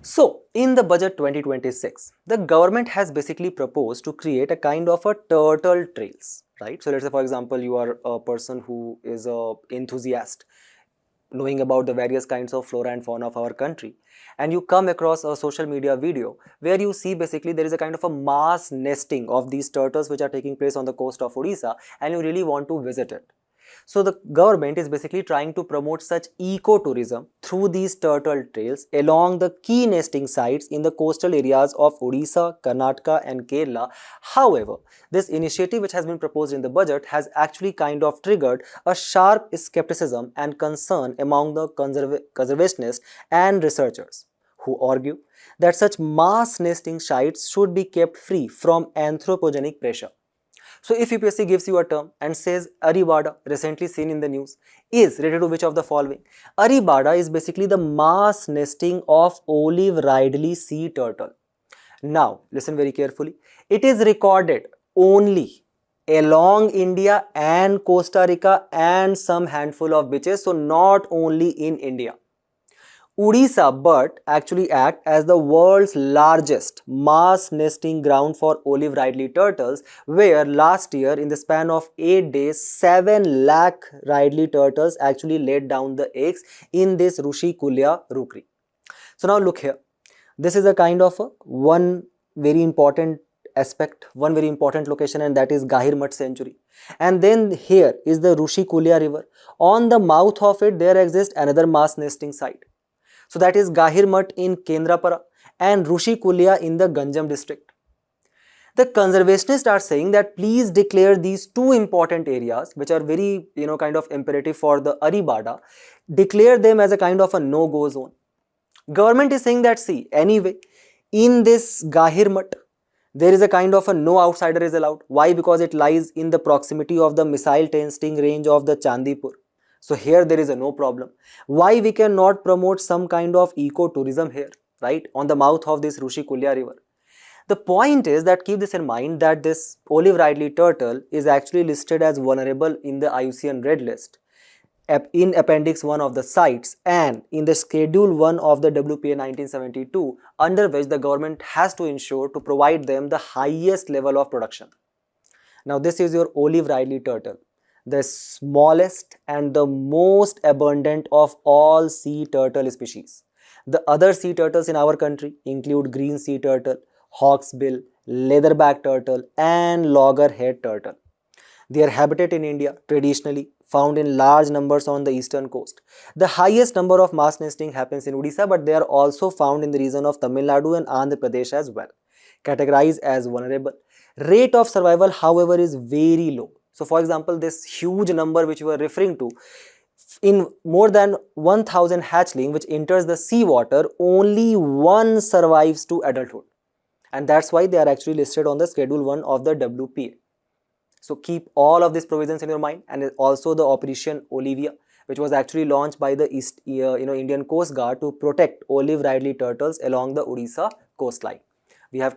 So, in the budget 2026, the government has basically proposed to create a kind of a turtle trails, right? So, let's say for example, you are a person who is a enthusiast knowing about the various kinds of flora and fauna of our country, and you come across a social media video where you see basically there is a kind of a mass nesting of these turtles which are taking place on the coast of Odisha, and you really want to visit it. So the government is basically trying to promote such ecotourism through these turtle trails along the key nesting sites in the coastal areas of Odisha, Karnataka and Kerala. However, this initiative which has been proposed in the budget has actually kind of triggered a sharp skepticism and concern among the conservationists and researchers, who argue that such mass nesting sites should be kept free from anthropogenic pressure. So if UPSC gives you a term and says arribada, recently seen in the news, is related to which of the following? Arribada is basically the mass nesting of Olive Ridley Sea Turtle. Now, listen very carefully. It is recorded only along India and Costa Rica and some handful of beaches, so not only in India. Odisha but actually act as the world's largest mass nesting ground for Olive Ridley turtles, where last year in the span of 8 days 7 lakh Ridley turtles actually laid down the eggs in this Rushikulya rookery. So now look here, this is a kind of one very important aspect, one very important location, and that is Gahirmatha Sanctuary. And then here is the Rushikulya river. On the mouth of it there exists another mass nesting site. So that is Gahirmatha in Kendrapara and Rushikulya in the Ganjam district. The conservationists are saying that please declare these two important areas which are very kind of imperative for the arribada, declare them as a kind of a no-go zone. Government is saying that see, anyway in this Gahirmatha there is a kind of a no outsider is allowed. Why? Because it lies in the proximity of the missile testing range of the Chandipur. So here there is a no problem. Why we cannot promote some kind of ecotourism here, right, on the mouth of this Rushikulya river? The point is that keep this in mind that this Olive Ridley turtle is actually listed as vulnerable in the IUCN Red List in Appendix 1 of the sites and in the Schedule 1 of the WPA 1972, under which the government has to ensure to provide them the highest level of protection. Now this is your Olive Ridley turtle, the smallest and the most abundant of all sea turtle species. The other sea turtles in our country include green sea turtle, hawksbill, leatherback turtle and loggerhead turtle. Their habitat in India traditionally found in large numbers on the eastern coast. The highest number of mass nesting happens in Odisha, but they are also found in the region of Tamil Nadu and Andhra Pradesh as well. Categorized as vulnerable. Rate of survival, however, is very low. So for example, this huge number which we were referring to, in more than 1000 hatchling which enters the seawater, only one survives to adulthood. And that's why they are actually listed on the Schedule 1 of the WPA. So keep all of these provisions in your mind, and also the Operation Olivia, which was actually launched by the Indian Coast Guard to protect Olive Ridley turtles along the Odisha coastline. We have